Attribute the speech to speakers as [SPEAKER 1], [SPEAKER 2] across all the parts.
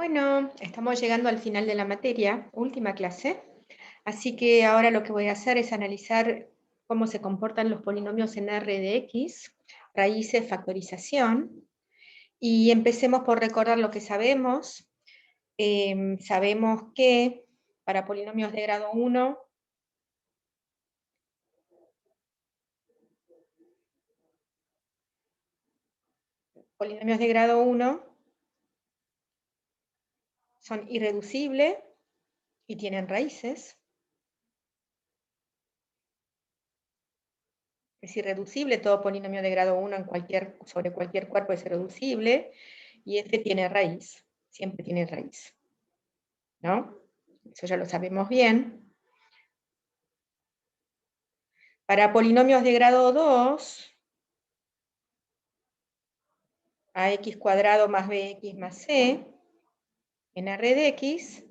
[SPEAKER 1] Bueno, estamos llegando al final de la materia, última clase, así que ahora lo que voy a hacer es analizar cómo se comportan los polinomios en R de X, raíces, factorización, y empecemos por recordar lo que sabemos. Sabemos que para polinomios de grado 1, son irreducibles y tienen raíces. Es irreducible, todo polinomio de grado 1 sobre cualquier cuerpo es irreducible, y f tiene raíz, siempre tiene raíz, ¿no? Eso ya lo sabemos bien. Para polinomios de grado 2, ax cuadrado más bx más c, en R de x,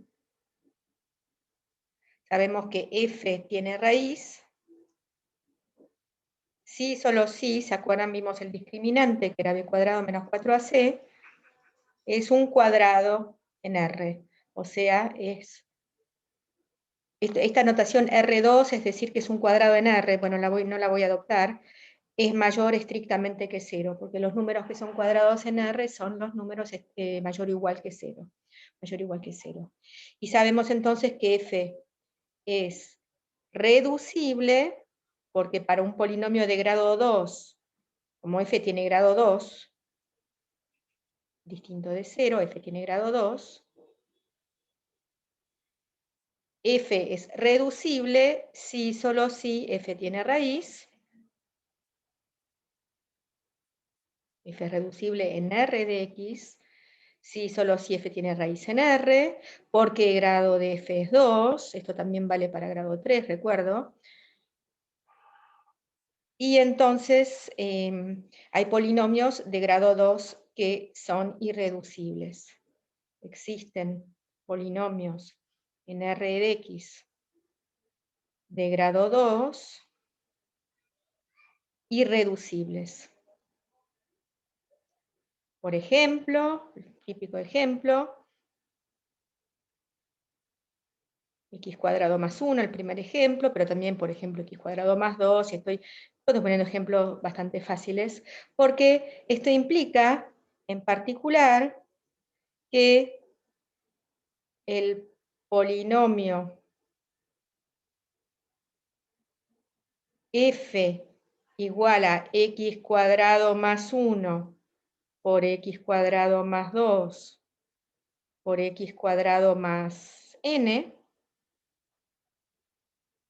[SPEAKER 1] sabemos que f tiene raíz. Si, solo si, ¿se acuerdan? Vimos el discriminante, que era b cuadrado menos 4ac, es un cuadrado en R, o sea, esta notación R2, es decir, que es un cuadrado en R, bueno, no la voy a adoptar, es mayor estrictamente que 0, porque los números que son cuadrados en R son los números mayor o igual que 0. Mayor o igual que 0. Y sabemos entonces que f es reducible, porque para un polinomio de grado 2, como f tiene grado 2, distinto de 0, f tiene grado 2, f es reducible si, solo si, f tiene raíz. F es reducible en R de X, si, solo si f tiene raíz en R, porque grado de f es 2, esto también vale para grado 3, recuerdo. Y entonces hay polinomios de grado 2 que son irreducibles. Existen polinomios en R de X de grado 2 irreducibles. Por ejemplo, el típico ejemplo, x cuadrado más 1, el primer ejemplo, pero también, por ejemplo, x cuadrado más 2, y estoy poniendo ejemplos bastante fáciles, porque esto implica, en particular, que el polinomio f igual a x cuadrado más 1 por x cuadrado más 2 por x cuadrado más n,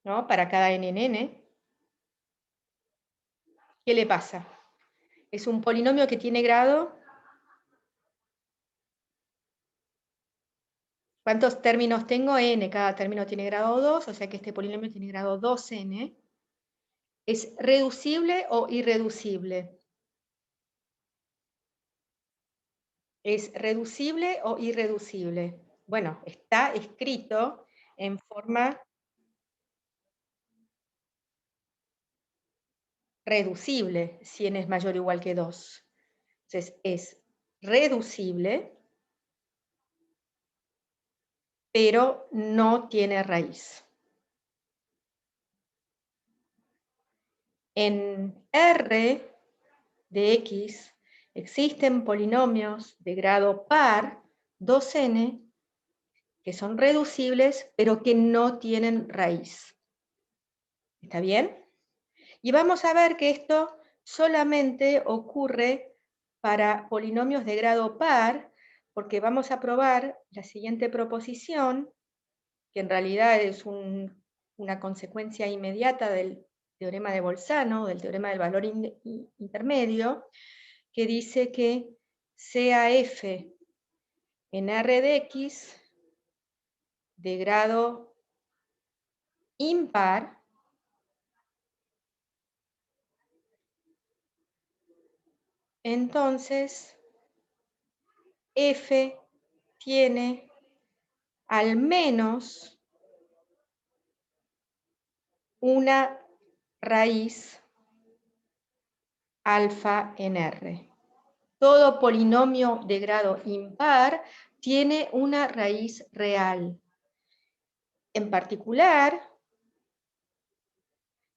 [SPEAKER 1] ¿no? Para cada n en n, ¿qué le pasa? Es un polinomio que tiene grado. ¿Cuántos términos tengo? N, cada término tiene grado 2, o sea que este polinomio tiene grado 2n. ¿Es reducible o irreducible? ¿Es reducible o irreducible? Bueno, está escrito en forma reducible, si n es mayor o igual que 2. Entonces, es reducible, pero no tiene raíz. En R de X existen polinomios de grado par, 2n, que son reducibles, pero que no tienen raíz. ¿Está bien? Y vamos a ver que esto solamente ocurre para polinomios de grado par, porque vamos a probar la siguiente proposición, que en realidad es una consecuencia inmediata del teorema de Bolzano, del teorema del valor intermedio, que dice que sea f en R de X de grado impar, entonces f tiene al menos una raíz alfa en R. todo polinomio de grado impar tiene una raíz real. En particular,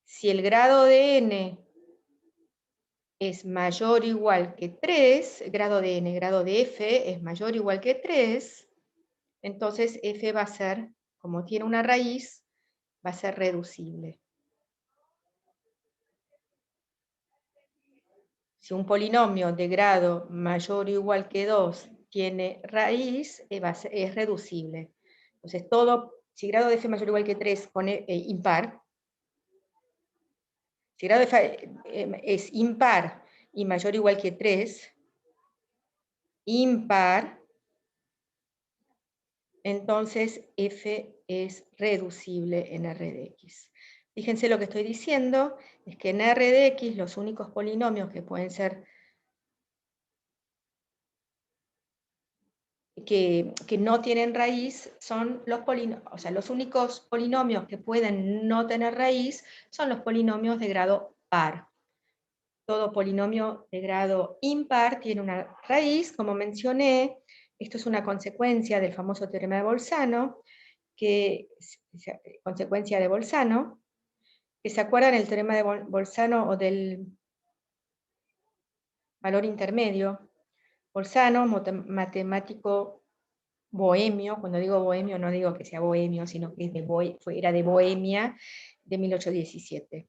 [SPEAKER 1] si el grado de n es mayor o igual que 3, grado de n, grado de f es mayor o igual que 3, entonces f va a ser, como tiene una raíz, va a ser reducible. Si un polinomio de grado mayor o igual que 2 tiene raíz, es reducible. Entonces, si grado de f mayor o igual que 3 pone impar, si grado de f es impar y mayor o igual que 3, impar, entonces f es reducible en R de X. Fíjense lo que estoy diciendo, es que en R de X los únicos polinomios que pueden ser que no tienen raíz son los polinomios, o sea, los únicos polinomios que pueden no tener raíz son los polinomios de grado par. Todo polinomio de grado impar tiene una raíz, como mencioné. Esto es una consecuencia del famoso teorema de Bolzano, consecuencia de Bolzano, que se acuerdan el teorema de Bolzano o del valor intermedio. Bolzano, matemático bohemio, cuando digo bohemio no digo que sea bohemio, sino que era de Bohemia, de 1817.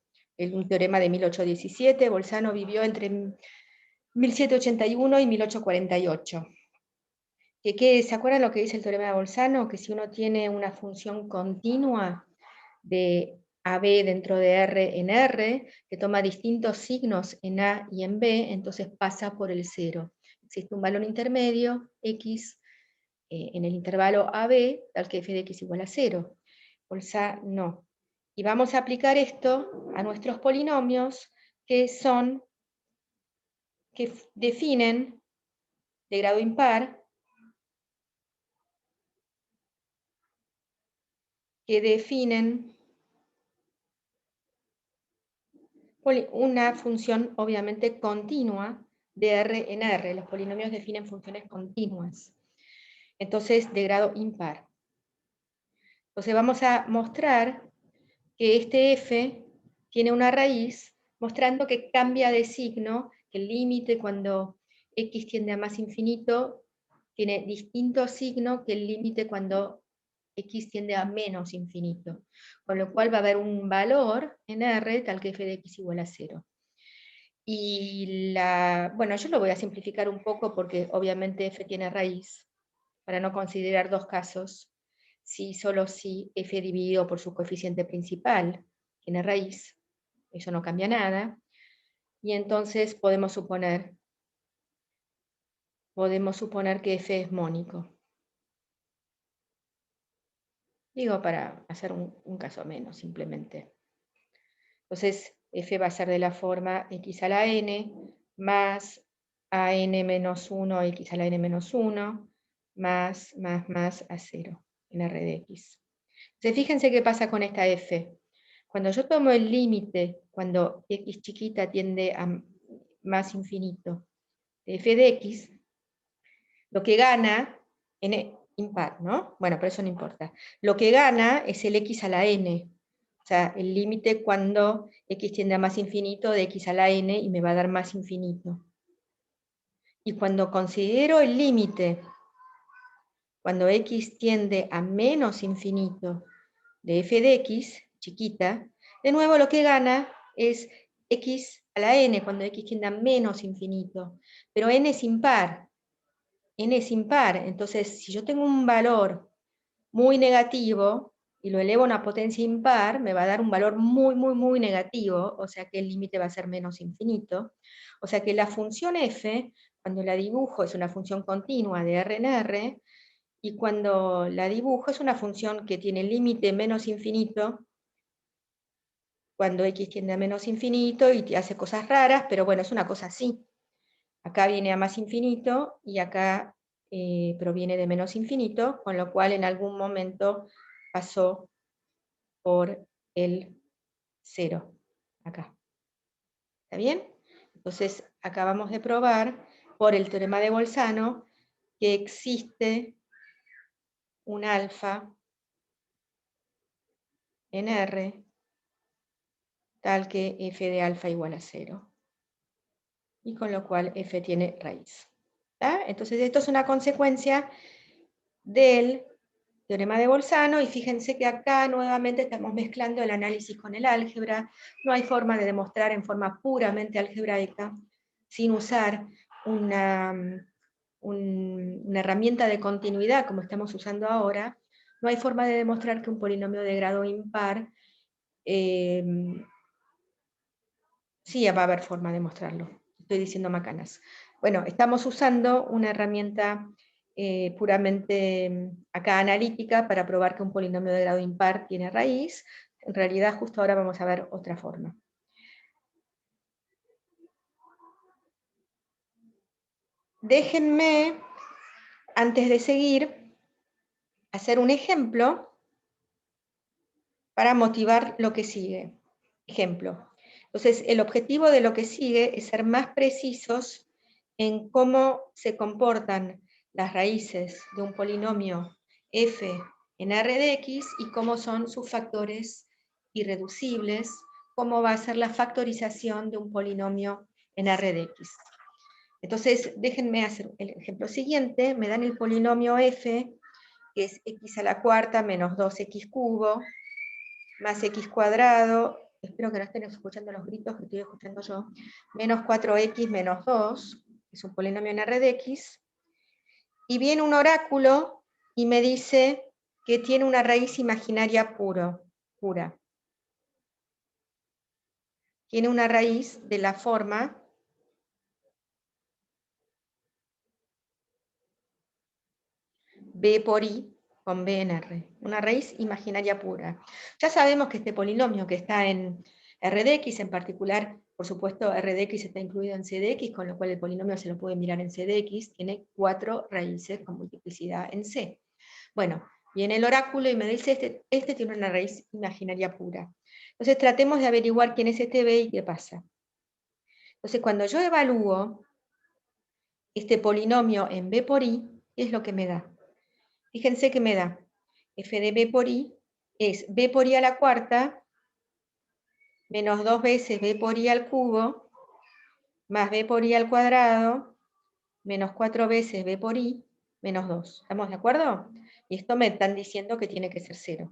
[SPEAKER 1] Un teorema de 1817, Bolzano vivió entre 1781 y 1848. ¿Se acuerdan lo que dice el teorema de Bolzano? Que si uno tiene una función continua de AB dentro de R en R, que toma distintos signos en A y en B, entonces pasa por el cero. Existe un valor intermedio, X, en el intervalo AB, tal que f de x igual a 0. No. Y vamos a aplicar esto a nuestros polinomios que definen de grado impar, que definen una función obviamente continua de R en R. Los polinomios definen funciones continuas. Entonces, de grado impar. Entonces vamos a mostrar que este f tiene una raíz, mostrando que cambia de signo, que el límite cuando x tiende a más infinito tiene distinto signo que el límite cuando x tiende a menos infinito, con lo cual va a haber un valor en R tal que f de x igual a 0. Y bueno, yo lo voy a simplificar un poco porque obviamente f tiene raíz, para no considerar dos casos, solo si f dividido por su coeficiente principal tiene raíz, eso no cambia nada, y entonces podemos suponer que f es mónico. Digo para hacer un caso menos, simplemente. Entonces, f va a ser de la forma x a la n más a n menos 1 x a la n menos 1 más a 0 en R de x. Entonces, fíjense qué pasa con esta f. Cuando yo tomo el límite, cuando x chiquita tiende a más infinito de f de x, lo que gana, n impar, ¿no? Bueno, pero eso no importa. Lo que gana es el x a la n. O sea, el límite cuando x tiende a más infinito de x a la n y me va a dar más infinito. Y cuando considero el límite, cuando x tiende a menos infinito de f de x, chiquita, de nuevo lo que gana es x a la n, cuando x tiende a menos infinito. Pero n es impar. N es impar, entonces si yo tengo un valor muy negativo y lo elevo a una potencia impar, me va a dar un valor muy negativo, o sea que el límite va a ser menos infinito. O sea que la función f, cuando la dibujo, es una función continua de R en R, y cuando la dibujo es una función que tiene límite menos infinito, cuando x tiende a menos infinito y hace cosas raras, pero bueno, es una cosa así. Acá viene a más infinito y acá proviene de menos infinito, con lo cual en algún momento pasó por el 0, acá. ¿Está bien? Entonces acabamos de probar por el teorema de Bolzano, que existe un alfa en R tal que f de alfa igual a 0. Y con lo cual f tiene raíz. ¿Tá? Entonces esto es una consecuencia del teorema de Bolzano, y fíjense que acá nuevamente estamos mezclando el análisis con el álgebra. No hay forma de demostrar en forma puramente algebraica, sin usar una herramienta de continuidad como estamos usando ahora. No hay forma de demostrar que un polinomio de grado impar, sí va a haber forma de mostrarlo. Estoy diciendo macanas. Bueno, estamos usando una herramienta puramente acá analítica para probar que un polinomio de grado impar tiene raíz. En realidad justo ahora vamos a ver otra forma. Déjenme, antes de seguir, hacer un ejemplo para motivar lo que sigue. Ejemplo. Entonces, el objetivo de lo que sigue es ser más precisos en cómo se comportan las raíces de un polinomio f en R de x y cómo son sus factores irreducibles, cómo va a ser la factorización de un polinomio en R de x. Entonces, déjenme hacer el ejemplo siguiente. Me dan el polinomio f, que es x a la cuarta menos 2x cubo, más x cuadrado, espero que no estén escuchando los gritos que estoy escuchando yo, menos 4x menos 2, que es un polinomio en R de x, y viene un oráculo y me dice que tiene una raíz imaginaria pura. Tiene una raíz de la forma b por i con b en R, una raíz imaginaria pura. Ya sabemos que este polinomio que está en R de x, en particular, por supuesto, R de x está incluido en C de x, con lo cual el polinomio se lo puede mirar en C de x, tiene 4 raíces con multiplicidad en C. Bueno, viene el oráculo y me dice, este tiene una raíz imaginaria pura. Entonces tratemos de averiguar quién es este b y qué pasa. Entonces cuando yo evalúo este polinomio en b por i, ¿qué es lo que me da? Fíjense que me da f de b por i es b por i a la cuarta menos 2 veces b por i al cubo más b por i al cuadrado menos 4 veces b por i menos 2. ¿Estamos de acuerdo? Y esto me están diciendo que tiene que ser 0.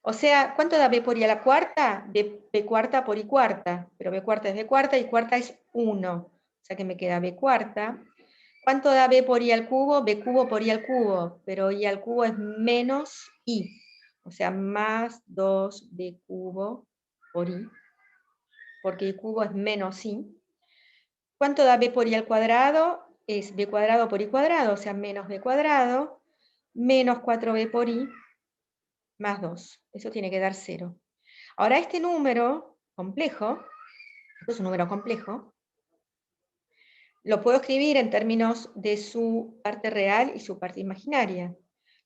[SPEAKER 1] O sea, ¿cuánto da b por i a la cuarta? B cuarta por i cuarta. Pero b cuarta es b cuarta y cuarta es 1. O sea que me queda b cuarta. ¿Cuánto da b por i al cubo? B cubo por i al cubo. Pero i al cubo es menos i. O sea, más 2b cubo por i. Porque i cubo es menos i. ¿Cuánto da b por i al cuadrado? Es b cuadrado por i cuadrado. O sea, menos b cuadrado. Menos 4b por i más 2. Eso tiene que dar 0. Ahora este número complejo, esto es un número complejo, lo puedo escribir en términos de su parte real y su parte imaginaria.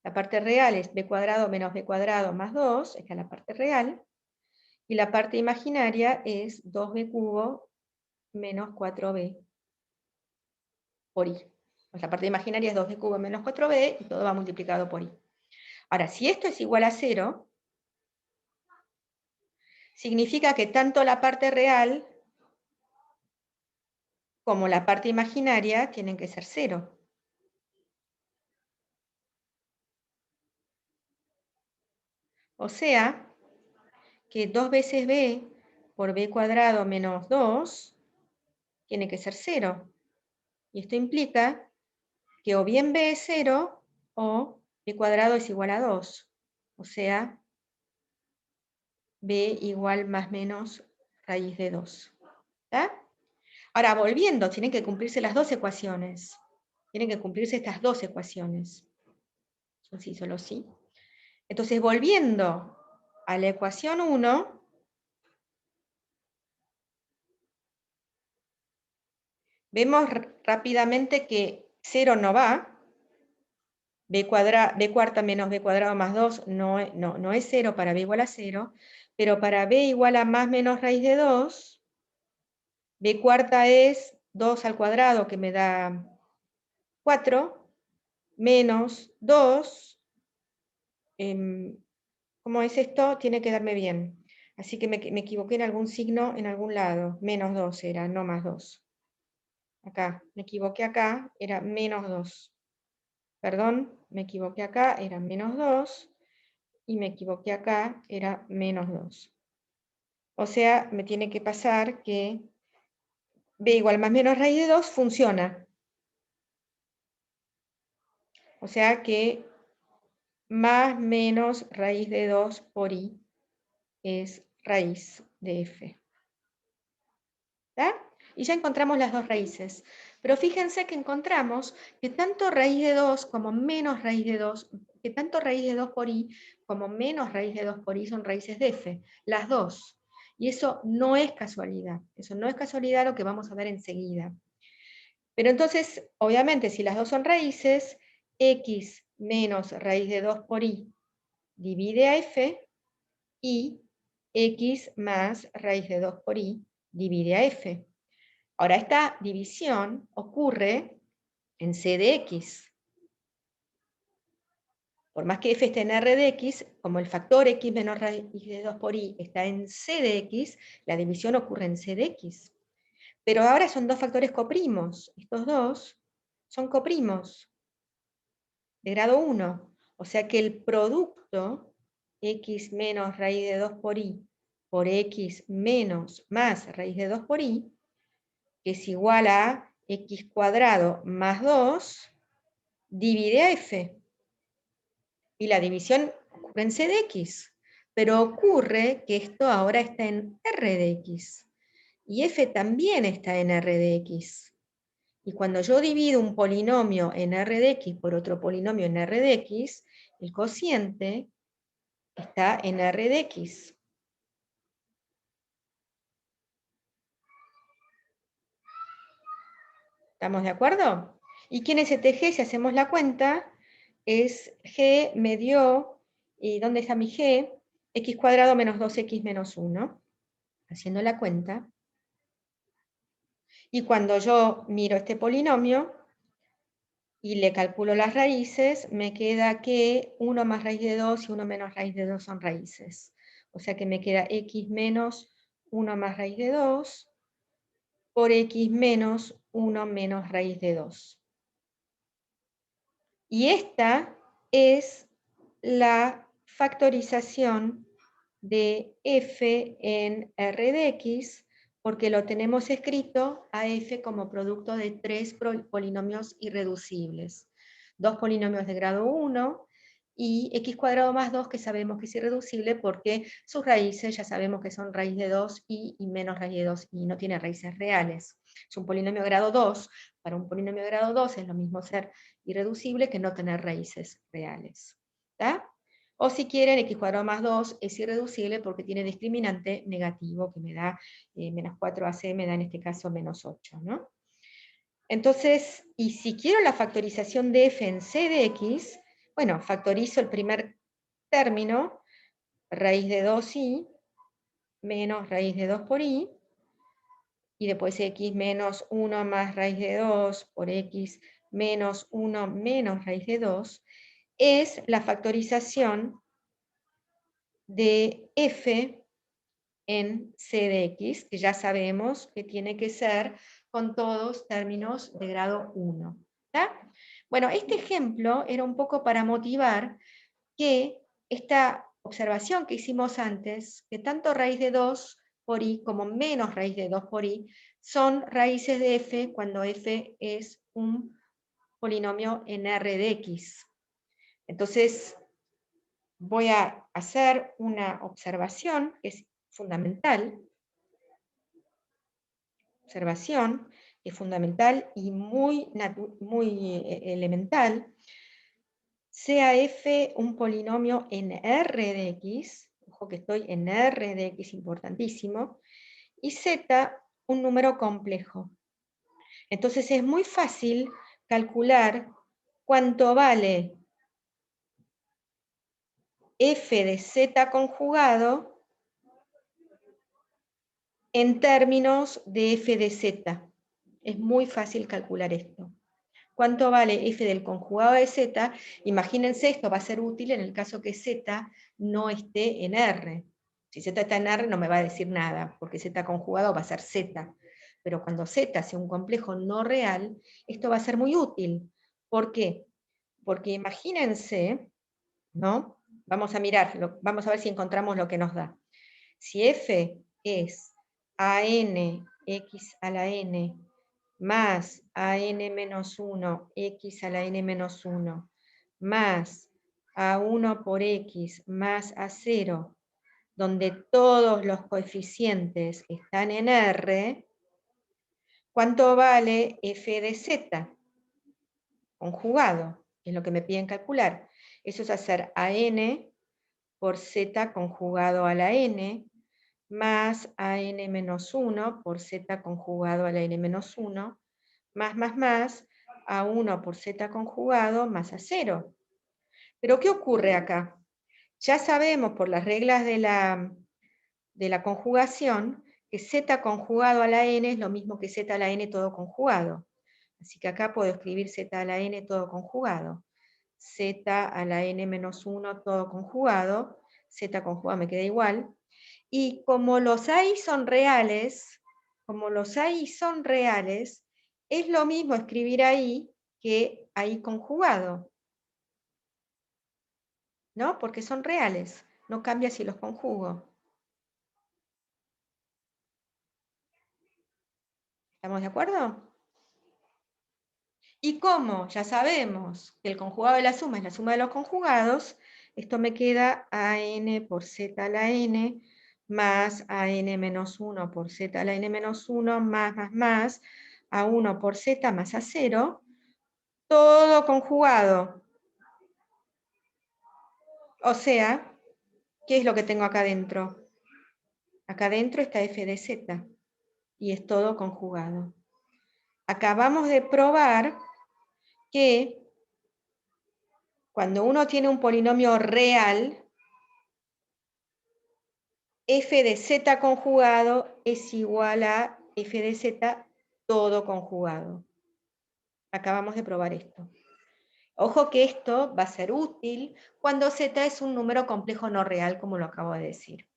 [SPEAKER 1] La parte real es b cuadrado menos b cuadrado más 2, esta es la parte real, y la parte imaginaria es 2b cubo menos 4b por i. Pues la parte imaginaria es 2b cubo menos 4b y todo va multiplicado por i. Ahora, si esto es igual a 0, significa que tanto la parte real como la parte imaginaria tienen que ser 0. O sea, que 2 veces b por b cuadrado menos 2 tiene que ser 0. Y esto implica que o bien b es 0 o b cuadrado es igual a 2. O sea, b igual más menos raíz de 2. ¿Está? Ahora, volviendo, tienen que cumplirse las dos ecuaciones. Tienen que cumplirse estas dos ecuaciones. Yo sí, solo sí. Entonces, volviendo a la ecuación 1, vemos rápidamente que 0 no va. B cuarta menos b cuadrado más 2 no es 0 para b igual a 0, pero para b igual a más menos raíz de 2, b cuarta es 2 al cuadrado, que me da 4, menos 2, ¿cómo es esto? Tiene que darme bien. Así que me equivoqué en algún signo, en algún lado. Menos 2 era, no más 2. Acá, me equivoqué acá, era menos 2. Perdón, me equivoqué acá, era menos 2. Y me equivoqué acá, era menos 2. O sea, me tiene que pasar que b igual más menos raíz de 2 funciona. O sea que más menos raíz de 2 por i es raíz de f. ¿Tá? Y ya encontramos las dos raíces. Pero fíjense que encontramos que tanto raíz de 2 como menos raíz de 2, que tanto raíz de 2 por i como menos raíz de 2 por i son raíces de f, las dos. Y eso no es casualidad. Eso no es casualidad, lo que vamos a ver enseguida. Pero entonces, obviamente, si las dos son raíces, x menos raíz de 2 por i divide a f, y x más raíz de 2 por i divide a f. Ahora, esta división ocurre en c de x. Por más que f esté en R de x, como el factor x menos raíz de 2 por i está en c de x, la división ocurre en c de x. Pero ahora son dos factores coprimos. Estos dos son coprimos de grado 1. O sea que el producto x menos raíz de 2 por i por x menos más raíz de 2 por i, que es igual a x cuadrado más 2, divide a f. Y la división ocurre en c de x. Pero ocurre que esto ahora está en R de x. Y f también está en R de x. Y cuando yo divido un polinomio en R de x por otro polinomio en R de x, el cociente está en R de x. ¿Estamos de acuerdo? ¿Y quién es este g? Si hacemos la cuenta, es g me dio, ¿y dónde está mi g? X cuadrado menos 2x menos 1. Haciendo la cuenta. Y cuando yo miro este polinomio y le calculo las raíces, me queda que 1 más raíz de 2 y 1 menos raíz de 2 son raíces. O sea que me queda x menos 1 más raíz de 2 por x menos 1 menos raíz de 2. Y esta es la factorización de f en R de x, porque lo tenemos escrito a f como producto de tres polinomios irreducibles. Dos polinomios de grado 1 y x cuadrado más 2, que sabemos que es irreducible porque sus raíces ya sabemos que son raíz de 2 y menos raíz de 2 y no tiene raíces reales. Es un polinomio de grado 2. Para un polinomio de grado 2 es lo mismo ser irreducible que no tener raíces reales. ¿Está? O si quieren, x cuadrado más 2 es irreducible porque tiene discriminante negativo, que me da menos 4ac, me da en este caso menos 8. ¿no? Entonces, y si quiero la factorización de f en c de x, bueno, factorizo el primer término, raíz de 2i, menos raíz de 2 por i, y después x menos 1 más raíz de 2 por x menos 1 menos raíz de 2, es la factorización de f en c de x, que ya sabemos que tiene que ser con todos términos de grado 1. ¿Tá? Bueno, este ejemplo era un poco para motivar que esta observación que hicimos antes, que tanto raíz de 2 por i como menos raíz de 2 por i, son raíces de f cuando f es un polinomio en R de x. Entonces, voy a hacer una observación que es fundamental. Observación que es fundamental y muy elemental. Sea f un polinomio en R de x, ojo que estoy en R de x, importantísimo, y z un número complejo. Entonces es muy fácil calcular cuánto vale f de z conjugado en términos de f de z. Es muy fácil calcular esto. ¿Cuánto vale f del conjugado de z? Imagínense, esto va a ser útil en el caso que z no esté en R. Si z está en R no me va a decir nada, porque z conjugado va a ser z. Pero cuando z sea un complejo no real, esto va a ser muy útil. ¿Por qué? Porque imagínense, ¿no? Vamos a mirar, vamos a ver si encontramos lo que nos da. Si f es an x a la n más an menos 1 x a la n menos 1 más a1 por x más a0, donde todos los coeficientes están en R, ¿cuánto vale f de z? Conjugado, es lo que me piden calcular. Eso es hacer an por z conjugado a la n, más an menos 1 por z conjugado a la n menos 1, más, a 1 por z conjugado más a 0. Pero ¿qué ocurre acá? Ya sabemos por las reglas de la conjugación que z conjugado a la n es lo mismo que z a la n todo conjugado. Así que acá puedo escribir z a la n todo conjugado. Z a la n menos 1 todo conjugado. Z conjugado me queda igual. Y como los AI son reales, es lo mismo escribir ahí que ahí conjugado, ¿no? Porque son reales, no cambia si los conjugo. ¿Estamos de acuerdo? Y como ya sabemos que el conjugado de la suma es la suma de los conjugados, esto me queda an por z a la n más an menos 1 por z a la n menos 1 más, a 1 por z más a 0, todo conjugado. O sea, ¿qué es lo que tengo acá adentro? Acá adentro está f de z y es todo conjugado. Acabamos de probar que cuando uno tiene un polinomio real, f de z conjugado es igual a f de z todo conjugado. Acabamos de probar esto. Ojo que esto va a ser útil cuando z es un número complejo no real, como lo acabo de decir.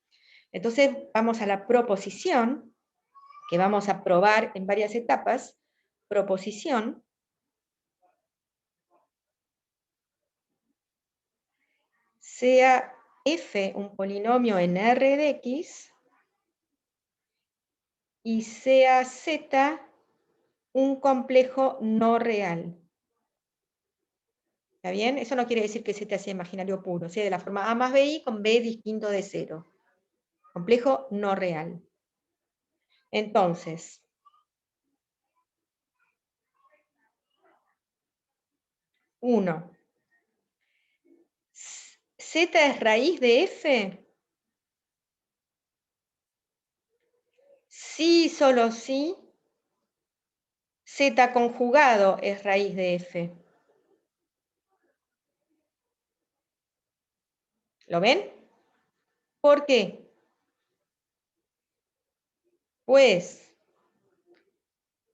[SPEAKER 1] Entonces vamos a la proposición, que vamos a probar en varias etapas. Proposición. Sea f un polinomio en R de x y sea z un complejo no real. ¿Está bien? Eso no quiere decir que z sea imaginario puro, sea de la forma a más bi con b distinto de 0. Complejo no real. Entonces, 1. ¿Z es raíz de f? Sí, solo sí. Z conjugado es raíz de f. ¿Lo ven? ¿Por qué? Pues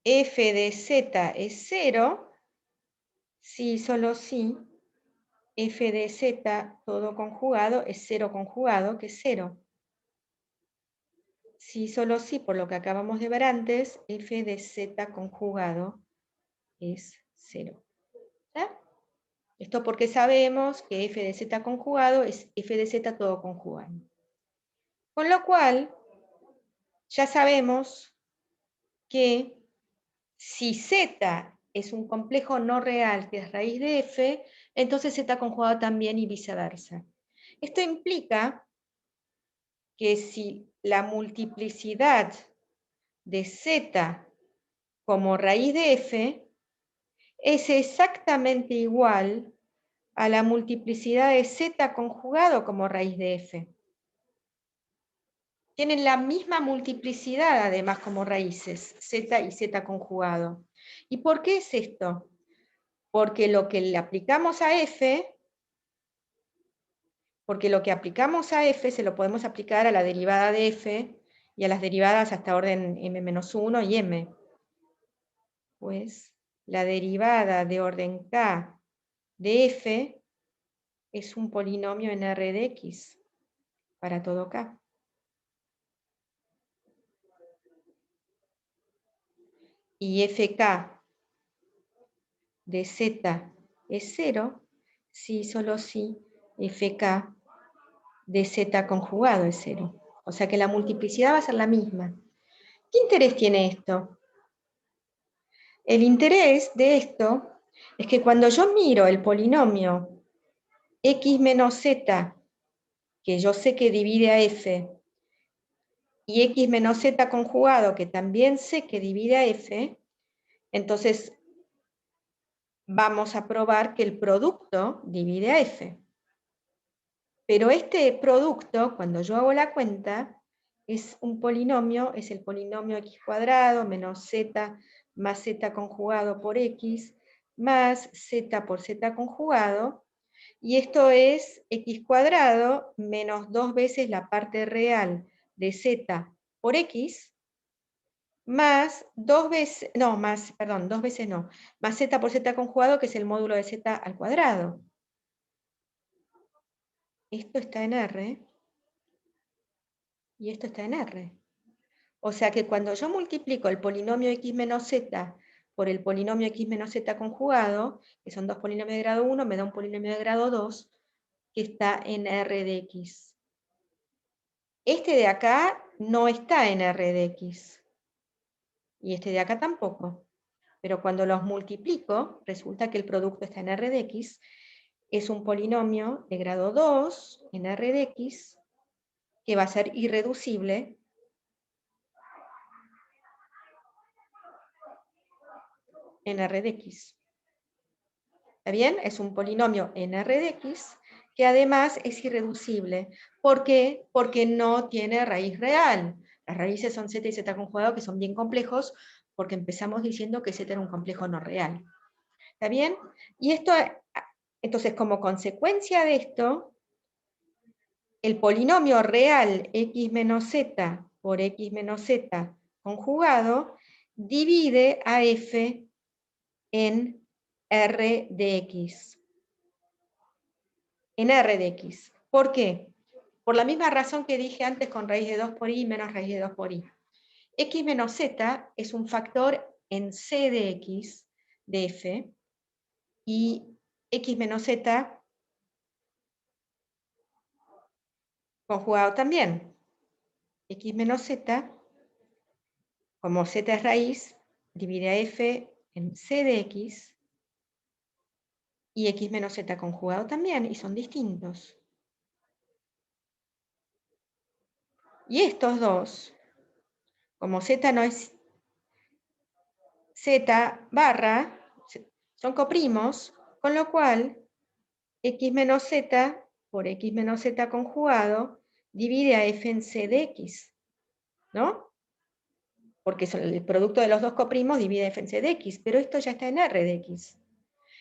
[SPEAKER 1] f de z es 0, sí, solo sí. F de z todo conjugado es 0 conjugado, que es 0. Sí, solo sí, por lo que acabamos de ver antes, f de z conjugado es 0. ¿Ya? Esto porque sabemos que f de z conjugado es f de z todo conjugado. Con lo cual, ya sabemos que si z es un complejo no real que es raíz de f, entonces z conjugado también y viceversa. Esto implica que si la multiplicidad de z como raíz de f es exactamente igual a la multiplicidad de z conjugado como raíz de f. Tienen la misma multiplicidad además como raíces, z y z conjugado. ¿Y por qué es esto? Porque lo que le aplicamos a f, se lo podemos aplicar a la derivada de f y a las derivadas hasta orden m-1 y m. Pues la derivada de orden k de f es un polinomio en R de X para todo k. Y fk de z es 0 si solo si fk de z conjugado es 0. O sea que la multiplicidad va a ser la misma. ¿Qué interés tiene esto? El interés de esto es que cuando yo miro el polinomio x menos z, que yo sé que divide a f, y x menos z conjugado, que también sé que divide a f, entonces vamos a probar que el producto divide a f. Pero este producto, cuando yo hago la cuenta, es un polinomio, es el polinomio x cuadrado menos z más z conjugado por x, más z por z conjugado, y esto es x cuadrado menos 2 veces la parte real de z por x, más 2 veces, no, más, perdón, 2 veces no, más z por z conjugado, que es el módulo de z al cuadrado. Esto está en R, y esto está en R. O sea que cuando yo multiplico el polinomio x menos z por el polinomio x menos z conjugado, que son dos polinomios de grado 1, me da un polinomio de grado 2, que está en R de x. Este de acá no está en R de x. Y este de acá tampoco. Pero cuando los multiplico, resulta que el producto está en R de x, es un polinomio de grado 2 en R de x, que va a ser irreducible en R de x. ¿Está bien? Es un polinomio en R de x, que además es irreducible. ¿Por qué? Porque no tiene raíz real. Las raíces son z y z conjugado, que son bien complejos, porque empezamos diciendo que z era un complejo no real. ¿Está bien? Y esto, entonces, como consecuencia de esto, el polinomio real x menos z por x menos z conjugado divide a f en R de x. En R de x. ¿Por qué? Por la misma razón que dije antes con raíz de 2 por i menos raíz de 2 por i. X menos z es un factor en c de x de f, y x menos z conjugado también. X menos z, como z es raíz, divide a f en c de x, y x menos z conjugado también, y son distintos. Y estos dos, como z no es z barra, son coprimos, con lo cual x menos z por x menos z conjugado divide a f en c de x, ¿no? Porque el producto de los dos coprimos divide f en c de x, pero esto ya está en R de x.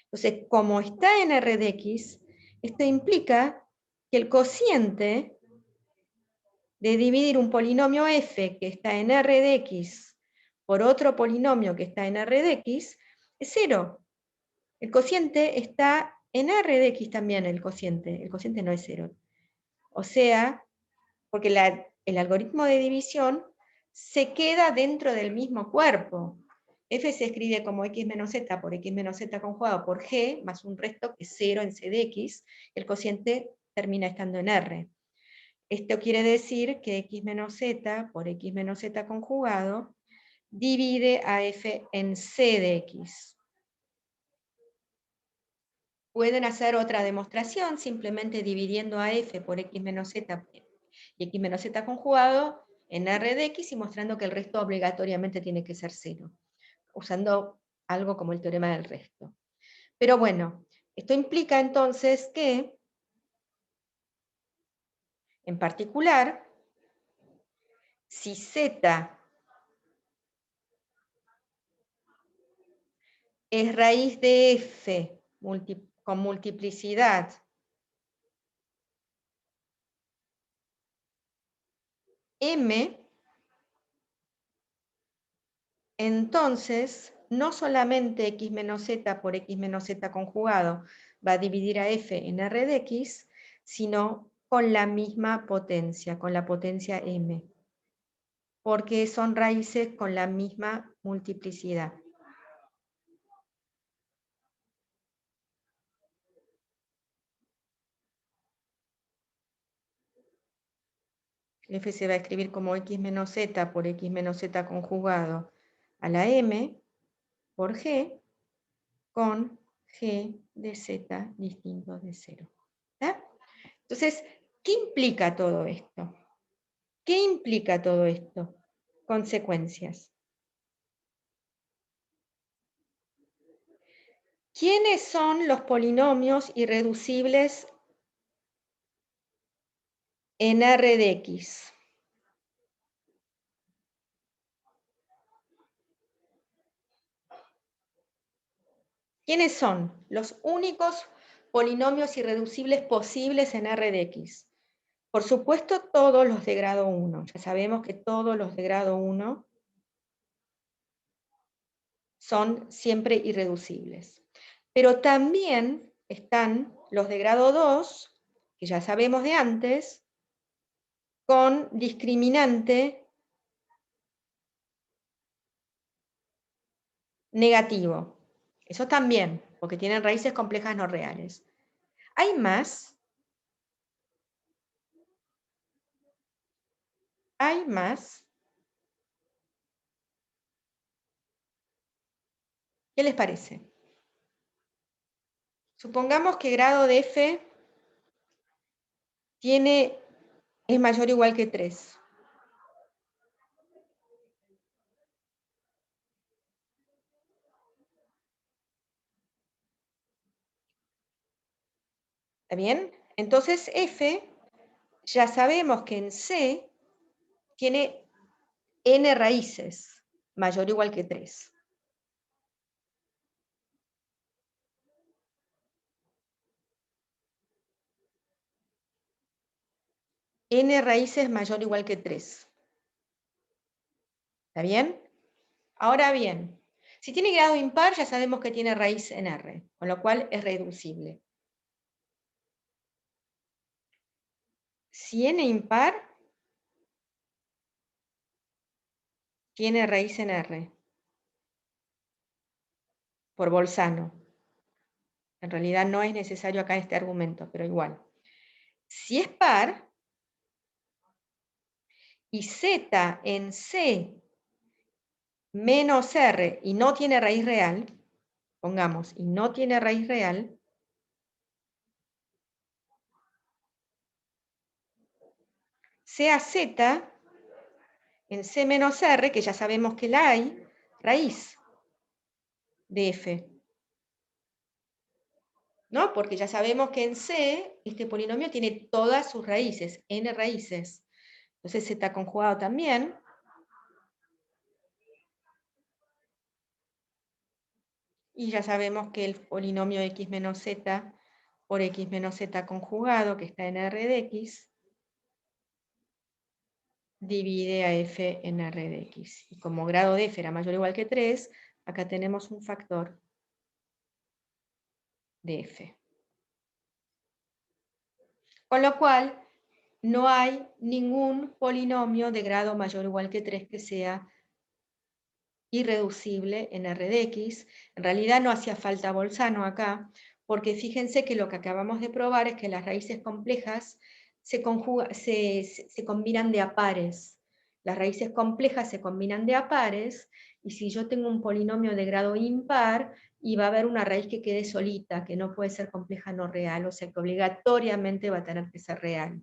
[SPEAKER 1] Entonces, como está en R de x, esto implica que el cociente de dividir un polinomio f que está en R de x por otro polinomio que está en R de x es 0. El cociente está en R de x también, el cociente no es 0. O sea, porque el algoritmo de división se queda dentro del mismo cuerpo. F se escribe como x menos z por x menos z conjugado por g, más un resto que es 0 en c de x, el cociente termina estando en R. Esto quiere decir que x menos z por x menos z conjugado divide a f en c de x. Pueden hacer otra demostración simplemente dividiendo a f por x menos z y x menos z conjugado en R de x y mostrando que el resto obligatoriamente tiene que ser 0, usando algo como el teorema del resto. Pero bueno, esto implica entonces que, en particular, si z es raíz de f con multiplicidad m, entonces no solamente x menos z por x menos z conjugado va a dividir a f en R de x, sino con la misma potencia, con la potencia m, porque son raíces con la misma multiplicidad. F se va a escribir como x menos z por x menos z conjugado a la m por g con g de z distinto de 0. ¿Está? Entonces, ¿qué implica todo esto? ¿Qué implica todo esto? Consecuencias. ¿Quiénes son los polinomios irreducibles en R de X? ¿Quiénes son los únicos polinomios irreducibles posibles en R de X? Por supuesto, todos los de grado 1. Ya sabemos que todos los de grado 1 son siempre irreducibles. Pero también están los de grado 2, que ya sabemos de antes, con discriminante negativo. Eso también, porque tienen raíces complejas no reales. ¿Hay más? ¿Hay más? ¿Qué les parece? Supongamos que grado de f es mayor o igual que 3. ¿Está bien? Entonces f, ya sabemos que en C tiene n raíces, mayor o igual que 3. N raíces mayor o igual que 3. ¿Está bien? Ahora bien, si tiene grado impar, ya sabemos que tiene raíz en R, con lo cual es reducible. Si n impar, tiene raíz en R, por Bolzano. En realidad no es necesario acá este argumento, pero igual. Si es par, y z en C menos R y no tiene raíz real, pongamos, y no tiene raíz real, sea Z en C menos R, que ya sabemos que la hay, raíz de F. ¿No? Porque ya sabemos que en C este polinomio tiene todas sus raíces, n raíces. Entonces Z conjugado también. Y ya sabemos que el polinomio x menos z por x menos z conjugado, que está en R de x, divide a f en R de x. Y como grado de f era mayor o igual que 3, acá tenemos un factor de f. Con lo cual, no hay ningún polinomio de grado mayor o igual que 3 que sea irreducible en R de x. En realidad no hacía falta Bolzano acá, porque fíjense que lo que acabamos de probar es que las raíces complejas se combinan de a pares. Las raíces complejas se combinan de a pares, y si yo tengo un polinomio de grado impar, y va a haber una raíz que quede solita, que no puede ser compleja no real, o sea que obligatoriamente va a tener que ser real.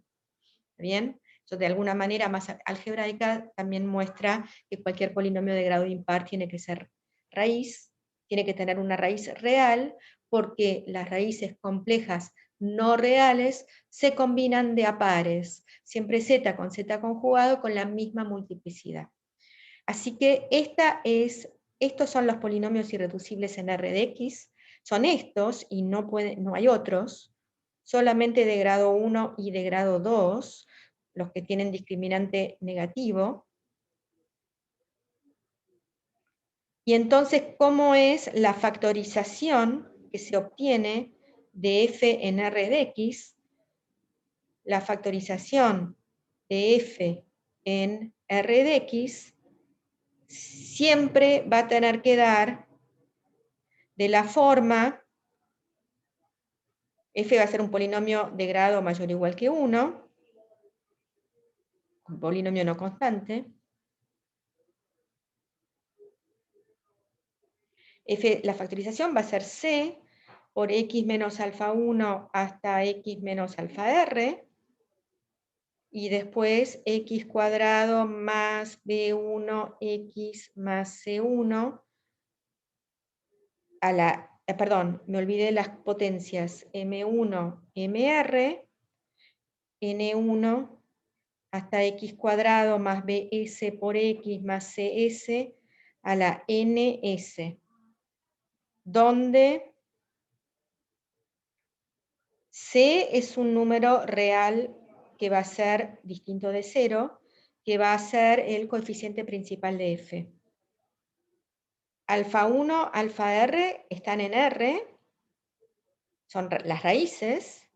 [SPEAKER 1] ¿Bien? Eso de alguna manera más algebraica también muestra que cualquier polinomio de grado impar tiene que ser raíz, tiene que tener una raíz real, porque las raíces complejas no reales se combinan de a pares, siempre z con z conjugado con la misma multiplicidad. Así que estos son los polinomios irreducibles en R de X, son estos y no hay otros, solamente de grado 1 y de grado 2, los que tienen discriminante negativo. Y entonces, ¿cómo es la factorización que se obtiene de f en R de X? La factorización de f en R de X siempre va a tener que dar de la forma, f va a ser un polinomio de grado mayor o igual que 1, un polinomio no constante. La factorización va a ser c por x menos alfa 1 hasta x menos alfa r, y después x cuadrado más b1x más c1 a la, perdón, me olvidé las potencias, m1, mr, n1 hasta x cuadrado más bs por x más cs a la ns, donde c es un número real que va a ser distinto de 0, que va a ser el coeficiente principal de f. Alfa 1, alfa r están en R, son las raíces,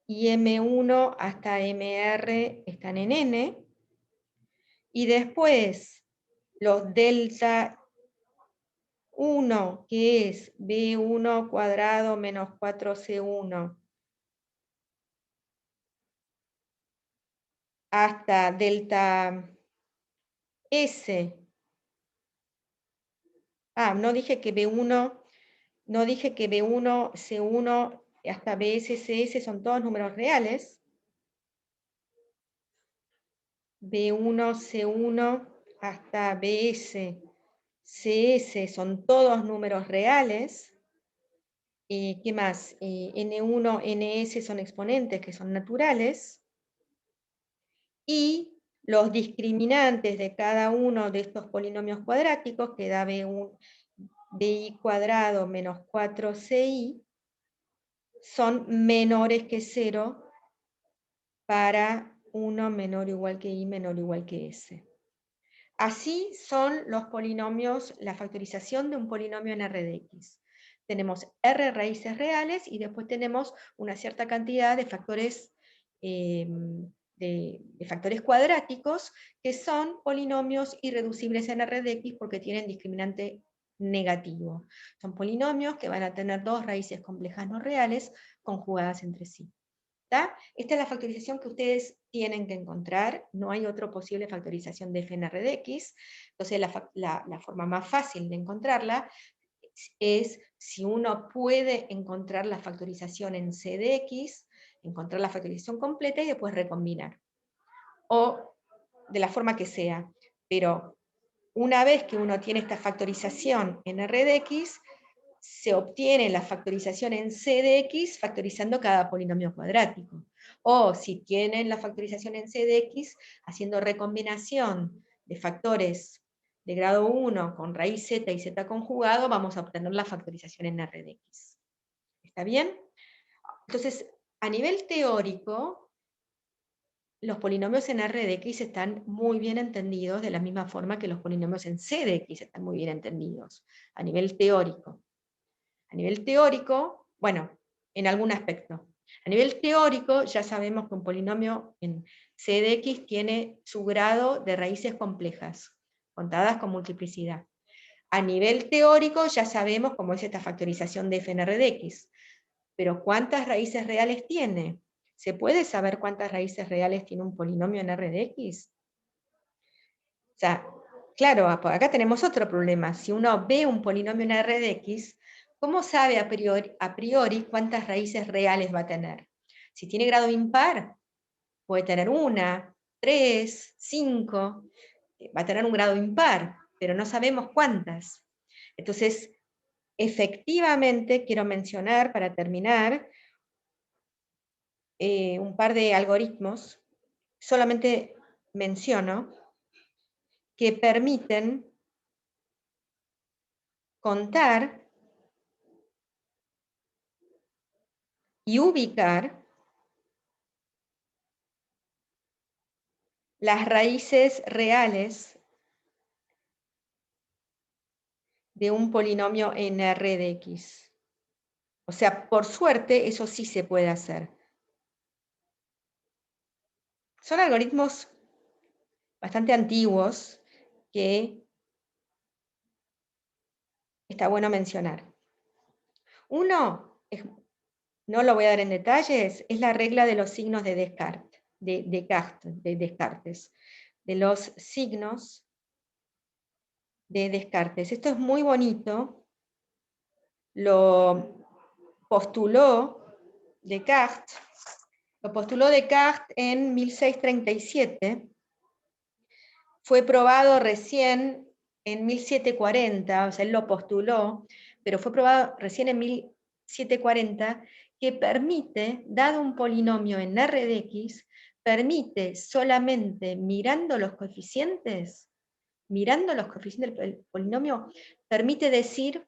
[SPEAKER 1] y M1 hasta MR están en N, y después los delta 1, que es B1 cuadrado menos 4C1, hasta delta S. No dije que B1, no dije que B1, C1 hasta BSCS son todos números reales. B1, C1 hasta BS, CS son todos números reales. ¿Qué más? N1, NS son exponentes que son naturales. Y los discriminantes de cada uno de estos polinomios cuadráticos, que da BI cuadrado menos 4CI, son menores que 0 para 1 menor o igual que I menor o igual que S. Así son los polinomios, la factorización de un polinomio en R de X. Tenemos R raíces reales y después tenemos una cierta cantidad de factores, de factores cuadráticos que son polinomios irreducibles en R de X porque tienen discriminante negativo. Son polinomios que van a tener dos raíces complejas no reales conjugadas entre sí. ¿Está? Esta es la factorización que ustedes tienen que encontrar, no hay otra posible factorización de f en R de X, entonces la forma más fácil de encontrarla es si uno puede encontrar la factorización en C de X, encontrar la factorización completa y después recombinar. O de la forma que sea, pero una vez que uno tiene esta factorización en R de X, se obtiene la factorización en C de X factorizando cada polinomio cuadrático. O si tienen la factorización en C de X, haciendo recombinación de factores de grado 1 con raíz z y z conjugado, vamos a obtener la factorización en R de X. ¿Está bien? Entonces, a nivel teórico, los polinomios en R de X están muy bien entendidos de la misma forma que los polinomios en C de X están muy bien entendidos, a nivel teórico. A nivel teórico, bueno, en algún aspecto. A nivel teórico ya sabemos que un polinomio en C de X tiene su grado de raíces complejas, contadas con multiplicidad. A nivel teórico ya sabemos cómo es esta factorización de f en R de X. Pero ¿cuántas raíces reales tiene? ¿Se puede saber cuántas raíces reales tiene un polinomio en R de X? O sea, claro, acá tenemos otro problema. Si uno ve un polinomio en R de X, ¿cómo sabe a priori cuántas raíces reales va a tener? Si tiene grado impar, puede tener 1, 3, 5, va a tener un grado impar, pero no sabemos cuántas. Entonces, efectivamente, quiero mencionar, para terminar, un par de algoritmos, solamente menciono, que permiten contar y ubicar las raíces reales de un polinomio en R de X. O sea, por suerte, eso sí se puede hacer. Son algoritmos bastante antiguos que está bueno mencionar. Uno, no lo voy a dar en detalles, es la regla de los signos de Descartes, de Descartes, de los signos de Descartes. Esto es muy bonito, lo postuló Descartes en 1637, fue probado recién en 1740, o sea, él lo postuló, pero fue probado recién en 1740, que permite, dado un polinomio en R de X, permite solamente mirando los coeficientes del polinomio, permite decir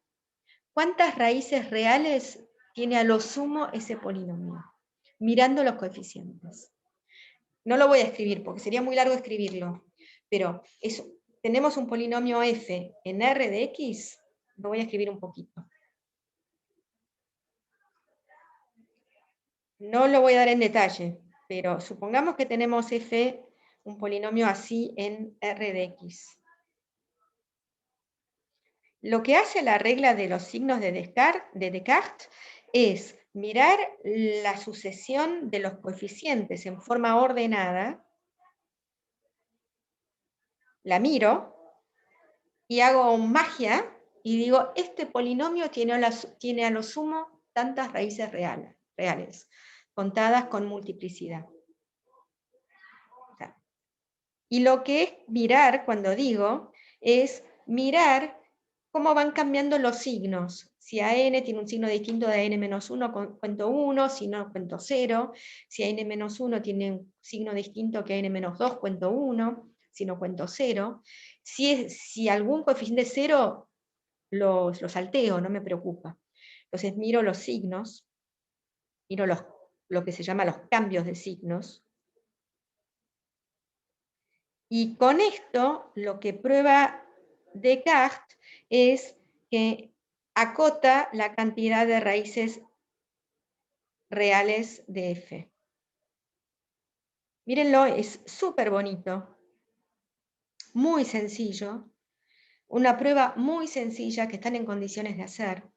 [SPEAKER 1] cuántas raíces reales tiene a lo sumo ese polinomio, mirando los coeficientes. No lo voy a escribir porque sería muy largo escribirlo, pero tenemos un polinomio f en R de X, lo voy a escribir un poquito. No lo voy a dar en detalle, pero supongamos que tenemos f, un polinomio así en R de X. Lo que hace la regla de los signos de Descartes es mirar la sucesión de los coeficientes en forma ordenada, la miro y hago magia y digo, este polinomio tiene a lo sumo tantas raíces reales, contadas con multiplicidad. Y lo que es mirar, cuando digo, es mirar cómo van cambiando los signos. Si a n tiene un signo distinto de a n-1, cuento 1, si no, cuento 0. Si a n-1 tiene un signo distinto que a n-2, cuento 1, si no, cuento 0. Si algún coeficiente es 0, lo salteo, no me preocupa. Entonces miro los signos, miro lo que se llama los cambios de signos, y con esto lo que prueba Descartes es que acota la cantidad de raíces reales de f. Mírenlo, es súper bonito, muy sencillo, una prueba muy sencilla que están en condiciones de hacer,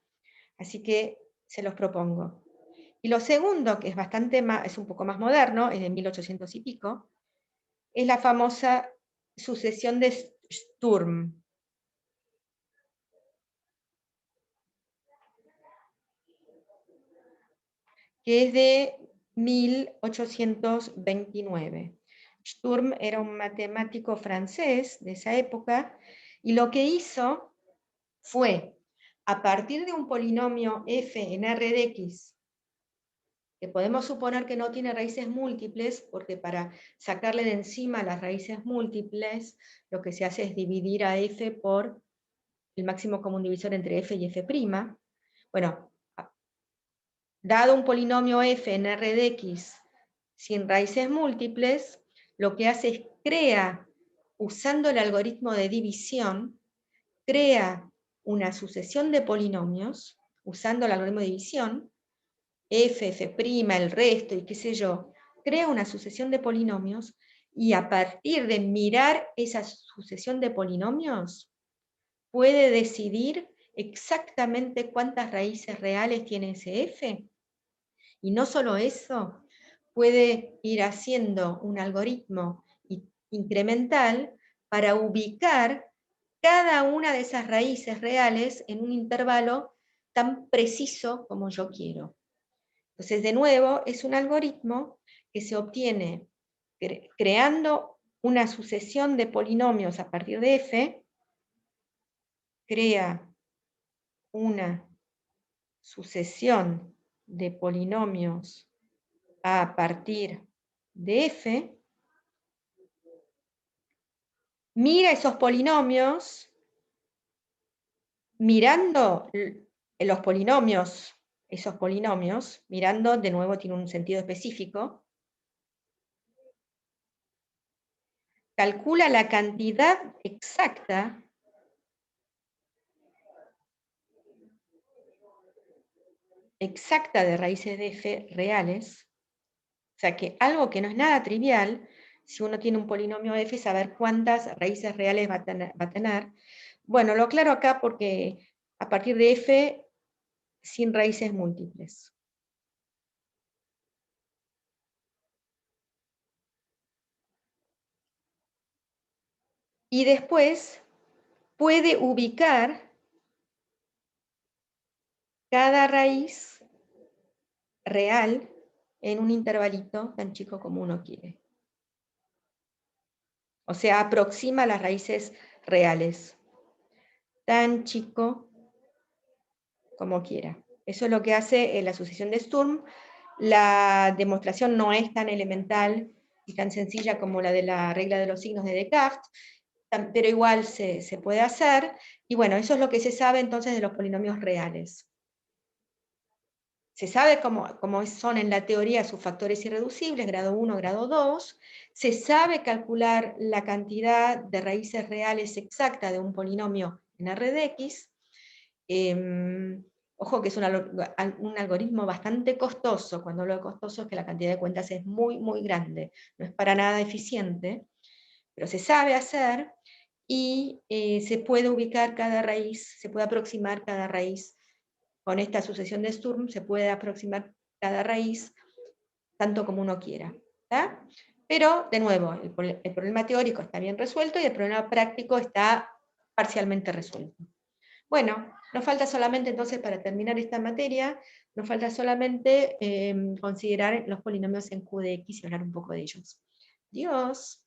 [SPEAKER 1] así que se los propongo. Y lo segundo, que es un poco más moderno, es de 1800 y pico, es la famosa sucesión de Sturm. Que es de 1829. Sturm era un matemático francés de esa época, y lo que hizo fue, a partir de un polinomio f en R de X, que podemos suponer que no tiene raíces múltiples, porque para sacarle de encima las raíces múltiples, lo que se hace es dividir a f por el máximo común divisor entre f y f'. Bueno, dado un polinomio f en R de X sin raíces múltiples, lo que hace es usando el algoritmo de división, crea una sucesión de polinomios, usando el algoritmo de división, f', el resto y qué sé yo, crea una sucesión de polinomios, y a partir de mirar esa sucesión de polinomios, puede decidir exactamente cuántas raíces reales tiene ese f. Y no solo eso, puede ir haciendo un algoritmo incremental para ubicar cada una de esas raíces reales en un intervalo tan preciso como yo quiero. Entonces, de nuevo, es un algoritmo que se obtiene creando una sucesión de polinomios a partir de f, crea una sucesión de polinomios a partir de f, mira esos polinomios, mirando los polinomios, esos polinomios, mirando, de nuevo tiene un sentido específico, calcula la cantidad exacta exacta de raíces de f reales, o sea que algo que no es nada trivial, si uno tiene un polinomio f, saber cuántas raíces reales va a tener. Bueno, lo aclaro acá porque a partir de f sin raíces múltiples. Y después puede ubicar cada raíz real en un intervalito tan chico como uno quiere. O sea, aproxima las raíces reales, tan chico como quiera. Eso es lo que hace la sucesión de Sturm. La demostración no es tan elemental y tan sencilla como la de la regla de los signos de Descartes, pero igual se puede hacer. Y bueno, eso es lo que se sabe entonces de los polinomios reales. Se sabe cómo son en la teoría sus factores irreducibles, grado 1, grado 2. Se sabe calcular la cantidad de raíces reales exacta de un polinomio en R de X. Ojo que es un algoritmo bastante costoso. Cuando hablo de costoso es que la cantidad de cuentas es muy, muy grande. No es para nada eficiente, pero se sabe hacer y se puede ubicar cada raíz, se puede aproximar cada raíz. Con esta sucesión de Sturm se puede aproximar cada raíz tanto como uno quiera. ¿Tá? Pero, de nuevo, el problema teórico está bien resuelto y el problema práctico está parcialmente resuelto. Bueno, nos falta solamente entonces para terminar esta materia, nos falta solamente considerar los polinomios en Q de X y hablar un poco de ellos. Adiós.